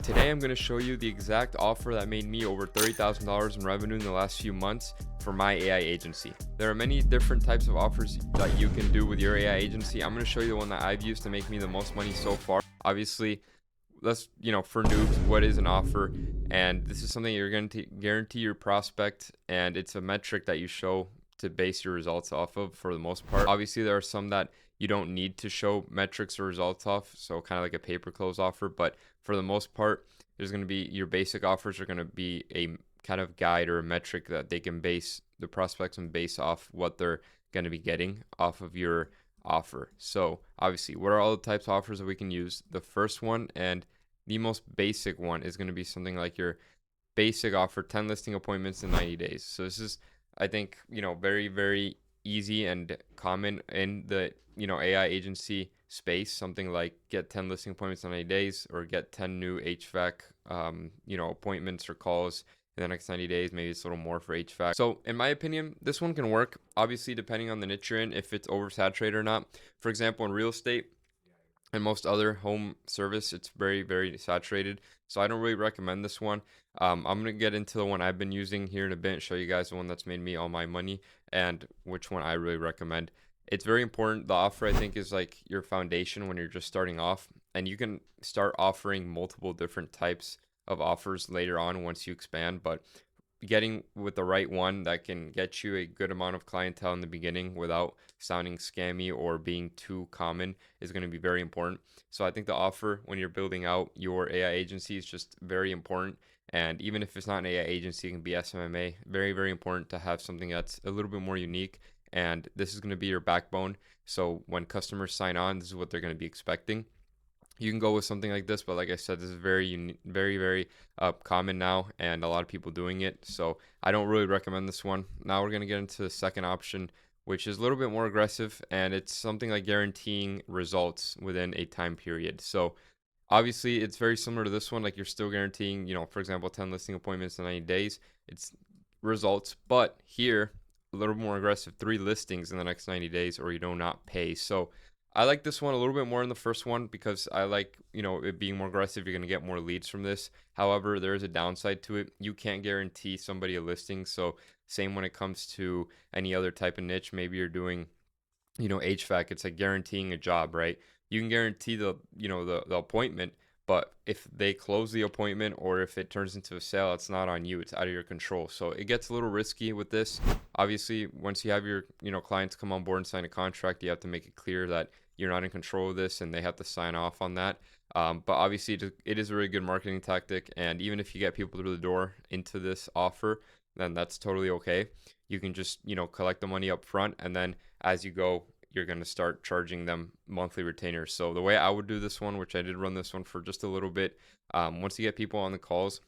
Today I'm going to show you the exact offer that made me over $30,000 in revenue in the last few months for my AI agency. There are many different types of offers that you can do with your AI agency. I'm going to show you the one that I've used to make me the most money so far. Obviously, for noobs, what is an offer? And this is something you're going to guarantee your prospect, and it's a metric that you show to base your results off of for the most part. Obviously, there are some that you don't need to show metrics or results off, so kind of like a pay-per-close offer, but for the most part, there's going to be your basic offers are going to be a kind of guide or a metric that they can base the prospects and base off what they're going to be getting off of your offer. So obviously, what are all the types of offers that we can use? The first one and the most basic one is going to be something like your basic offer, 10 listing appointments in 90 days. So this is, I think, very, very easy and common in the, AI agency space. Something like get 10 listing appointments in 90 days or get 10 new HVAC, appointments or calls in the next 90 days. Maybe it's a little more for HVAC. So in my opinion, this one can work, obviously, depending on the niche you're in, if it's oversaturated or not. For example, in real estate, and most other home service, it's very, very saturated. So I don't really recommend this one. I'm going to get into the one I've been using here in a bit and show you guys the one that's made me all my money and which one I really recommend. It's very important. The offer, I think, is like your foundation when you're just starting off, and you can start offering multiple different types of offers later on once you expand. But getting with the right one that can get you a good amount of clientele in the beginning without sounding scammy or being too common is going to be very important. So I think the offer when you're building out your AI agency is just very important. And even if it's not an AI agency, it can be SMMA. Very, very important to have something that's a little bit more unique. And this is going to be your backbone. So when customers sign on, this is what they're going to be expecting. You can go with something like this, but like I said, this is very, very common now, and a lot of people doing it. So I don't really recommend this one. Now we're gonna get into the second option, which is a little bit more aggressive, and it's something like guaranteeing results within a time period. So obviously, it's very similar to this one. Like you're still guaranteeing, for example, 10 listing appointments in 90 days. It's results, but here a little more aggressive, 3 listings in the next 90 days, or you do not pay. So I like this one a little bit more than the first one because I like, it being more aggressive. You're going to get more leads from this. However, there is a downside to it. You can't guarantee somebody a listing. So same when it comes to any other type of niche. Maybe you're doing, HVAC. It's like guaranteeing a job, right? You can guarantee the appointment, but if they close the appointment or if it turns into a sale, it's not on you. It's out of your control. So it gets a little risky with this. Obviously, once you have your, clients come on board and sign a contract, you have to make it clear that you're not in control of this and they have to sign off on that. But obviously, it is a really good marketing tactic. And even if you get people through the door into this offer, then that's totally okay. You can just, collect the money up front. And then as you go, you're going to start charging them monthly retainers. So the way I would do this one, which I did run this one for just a little bit, once you get people on the calls,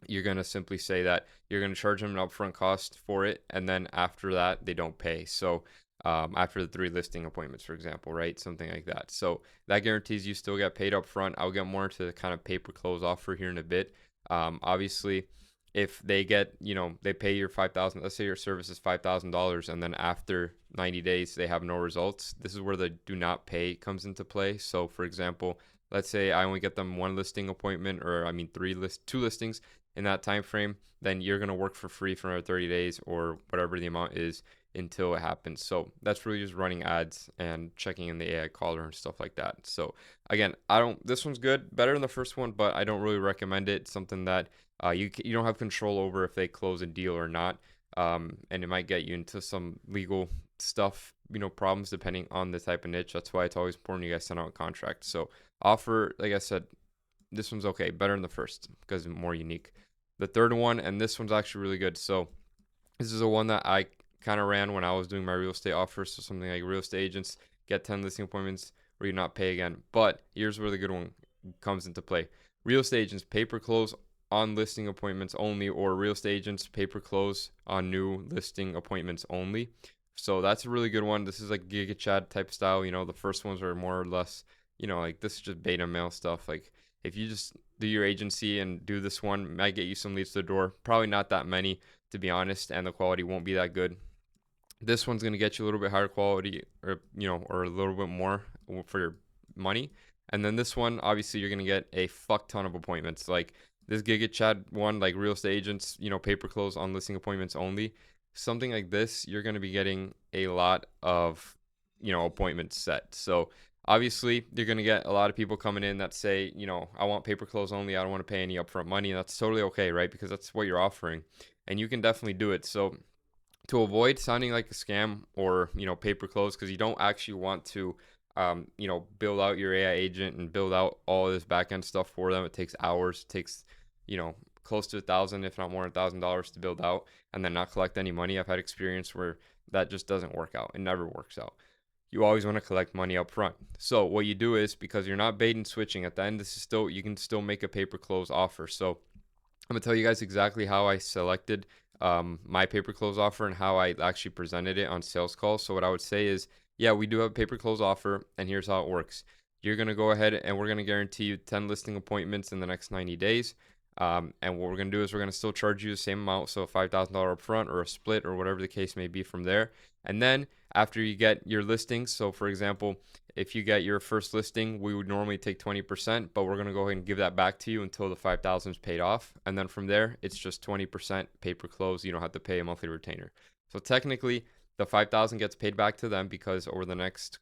you're going to simply say that you're going to charge them an upfront cost for it. And then after that, they don't pay. So after the 3 listing appointments, for example, right? Something like that. So that guarantees you still get paid up front. I'll get more into the kind of pay-per-close offer here in a bit. Obviously, if they get, they pay your 5,000, let's say your service is $5,000, and then after 90 days, they have no results. This is where the do not pay comes into play. So for example, let's say I only get them 1 listing appointment, or 2 listings in that time frame, then you're going to work for free for another 30 days or whatever the amount is until it happens. So that's really just running ads and checking in the AI caller and stuff like that. So again, this one's good, better than the first one, but I don't really recommend it. It's something that you don't have control over if they close a deal or not. And it might get you into some legal stuff, problems depending on the type of niche. That's why it's always important you guys send out a contract. So offer, like I said, this one's okay, better than the first because it's more unique. The third one, and this one's actually really good. So this is a one that I kind of ran when I was doing my real estate offers. So something like real estate agents get 10 listing appointments or you not pay again. But here's where the good one comes into play. Real estate agents pay-per-close on listing appointments only, or real estate agents pay-per-close on new listing appointments only. So that's a really good one. This is like Giga Chad type style. The first ones are more or less, like this is just beta mail stuff. Like if you just do your agency and do this one, might get you some leads to the door. Probably not that many, to be honest, and the quality won't be that good. This one's going to get you a little bit higher quality, or a little bit more for your money. And then this one, obviously, you're gonna get a fuck ton of appointments. Like this Giga Chat one, like real estate agents, pay per close on listing appointments only. Something like this, you're gonna be getting a lot of, appointments set. So obviously, you're gonna get a lot of people coming in that say, I want pay per close only. I don't want to pay any upfront money. And that's totally okay, right? Because that's what you're offering, and you can definitely do it. So to avoid sounding like a scam or pay per close, because you don't actually want to build out your AI agent and build out all this backend stuff for them. It takes hours. It takes you know close to $1,000, if not more than $1,000 to build out, and then not collect any money. I've had experience where that just doesn't work out. It never works out. You always want to collect money up front. So what you do is, because you're not bait and switching at the end, this is still, you can still make a pay per close offer. So I'm gonna tell you guys exactly how I selected my pay per close offer and how I actually presented it on sales calls. So what I would say is, yeah, we do have a pay per close offer, and here's how it works. You're gonna go ahead and we're gonna guarantee you 10 listing appointments in the next 90 days. And what we're gonna do is we're gonna still charge you the same amount, so $5,000 upfront or a split or whatever the case may be from there. And then after you get your listings, so for example, if you get your first listing, we would normally take 20%, but we're going to go ahead and give that back to you until the 5,000 is paid off. And then from there, it's just 20% pay per close. You don't have to pay a monthly retainer. So technically, the 5,000 gets paid back to them, because over the next,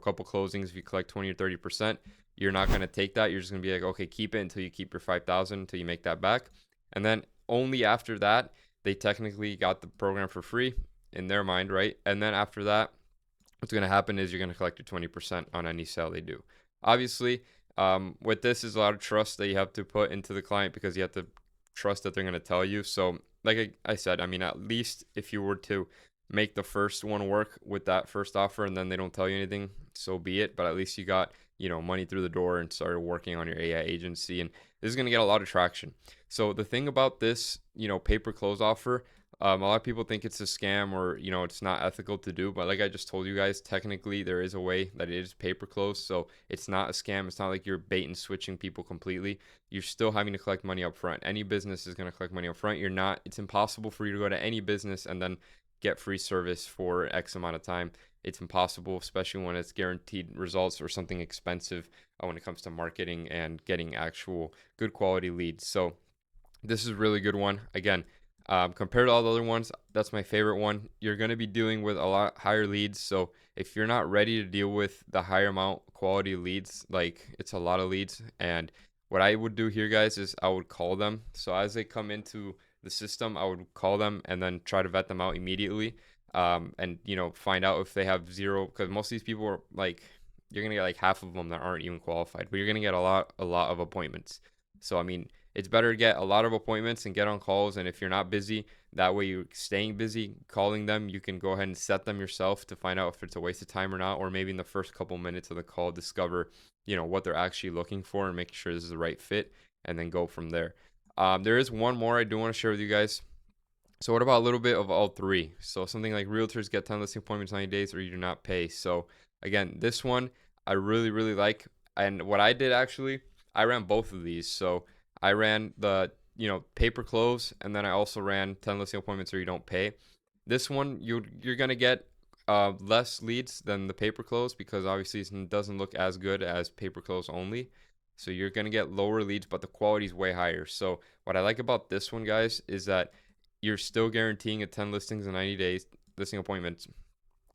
couple closings, if you collect 20 or 30%, you're not going to take that. You're just going to be like, okay, keep it until you keep your 5,000 until you make that back. And then only after that, they technically got the program for free in their mind, right? And then after that, what's going to happen is you're going to collect your 20% on any sale they do. Obviously, with this is a lot of trust that you have to put into the client, because you have to trust that they're going to tell you. So like I said, I mean, at least if you were to make the first one work with that first offer and then they don't tell you anything, so be it. But at least you got, money through the door and started working on your AI agency. And this is going to get a lot of traction. So the thing about this, pay per close offer, a lot of people think it's a scam, or it's not ethical to do, but like I just told you guys, technically there is a way that it is pay per close, so it's not a scam. It's not like you're bait and switching people completely. You're still having to collect money up front. Any business is going to collect money up front. You're not. It's impossible for you to go to any business and then get free service for X amount of time. It's impossible, especially when it's guaranteed results or something expensive when it comes to marketing and getting actual good quality leads. So this is a really good one. Again, compared to all the other ones, that's my favorite one. You're going to be dealing with a lot higher leads. So if you're not ready to deal with the higher amount quality leads, like it's a lot of leads. And what I would do here, guys, is I would call them. So as they come into the system, I would call them and then try to vet them out immediately. And find out if they have zero, because most of these people are like, you're gonna get like half of them that aren't even qualified, but you're gonna get a lot of appointments. So I mean, it's better to get a lot of appointments and get on calls. And if you're not busy, that way you're staying busy calling them, you can go ahead and set them yourself to find out if it's a waste of time or not, or maybe in the first couple minutes of the call discover what they're actually looking for and make sure this is the right fit, and then go from there. There is one more I do want to share with you guys. So what about a little bit of all three? So something like realtors get 10 listing appointments in 90 days, or you do not pay. So again, this one I really, really like. And what I did, actually, I ran both of these. So I ran the, pay per close, and then I also ran 10 listing appointments or you don't pay. This one, you're going to get less leads than the pay per close, because obviously it doesn't look as good as pay per close only. So you're going to get lower leads, but the quality is way higher. So what I like about this one, guys, is that you're still guaranteeing a 10 listings in 90 days listing appointments,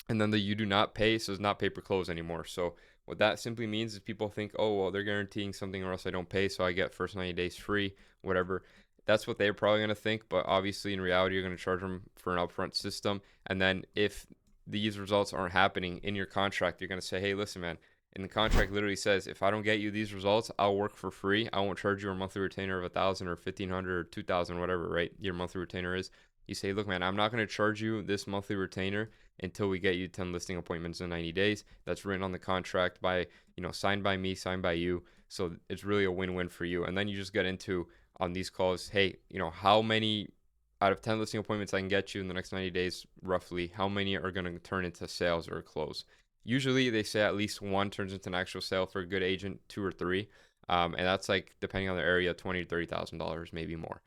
and then you do not pay, so it's not pay per close anymore. So what that simply means is people think, oh well, they're guaranteeing something or else I don't pay, so I get first 90 days free, whatever. That's what they're probably going to think, but obviously in reality you're going to charge them for an upfront system. And then if these results aren't happening in your contract, you're going to say, hey, listen, man, in the contract literally says, if I don't get you these results, I'll work for free. I won't charge you a monthly retainer of 1,000 or 1,500 or 2,000, whatever, right? Your monthly retainer is. You say, look, man, I'm not going to charge you this monthly retainer until we get you 10 listing appointments in 90 days. That's written on the contract by, signed by me, signed by you. So it's really a win-win for you. And then you just get into on these calls, hey, how many out of 10 listing appointments I can get you in the next 90 days, roughly, how many are going to turn into sales or close? Usually they say at least one turns into an actual sale for a good agent, two or three. And that's like, depending on the area, $20,000 to $30,000, maybe more.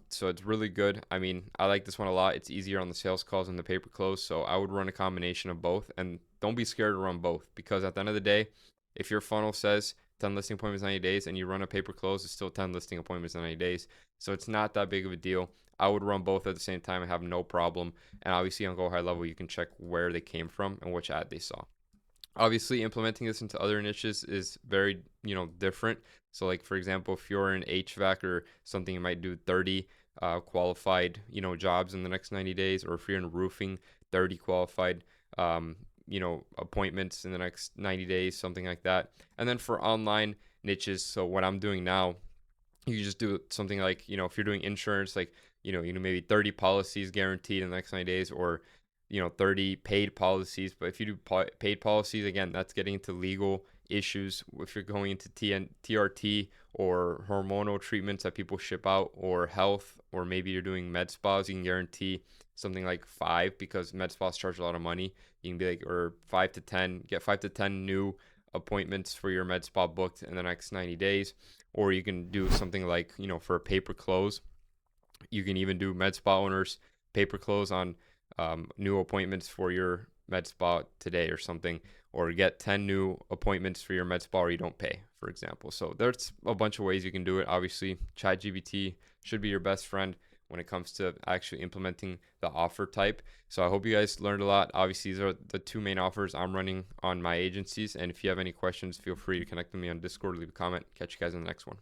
So it's really good. I mean, I like this one a lot. It's easier on the sales calls and the pay per close. So I would run a combination of both, and don't be scared to run both, because at the end of the day, If your funnel says 10 listing appointments in 90 days and you run a pay per close, it's still 10 listing appointments in 90 days. So it's not that big of a deal. I would run both at the same time and have no problem. And obviously on Go High Level, you can check where they came from and which ad they saw. Obviously, implementing this into other niches is very, different. So like, for example, if you're in HVAC or something, you might do 30 qualified, jobs in the next 90 days. Or if you're in roofing, 30 qualified, appointments in the next 90 days, something like that. And then for online niches, so what I'm doing now, you just do something like, if you're doing insurance, like, maybe 30 policies guaranteed in the next 90 days, or 30 paid policies. But if you do paid policies, again, that's getting into legal issues. If you're going into TRT or hormonal treatments that people ship out, or health, or maybe you're doing med spas, you can guarantee something like 5, because med spas charge a lot of money. You can be like, or 5 to 10, get 5 to 10 new appointments for your med spa booked in the next 90 days. Or you can do something like, for a pay per close, you can even do med spa owners pay per close on new appointments for your med spa today or something, or get 10 new appointments for your med spa, or you don't pay, for example. So there's a bunch of ways you can do it. Obviously, ChatGPT should be your best friend when it comes to actually implementing the offer type. So I hope you guys learned a lot. Obviously, these are the 2 main offers I'm running on my agencies. And if you have any questions, feel free to connect with me on Discord, leave a comment. Catch you guys in the next one.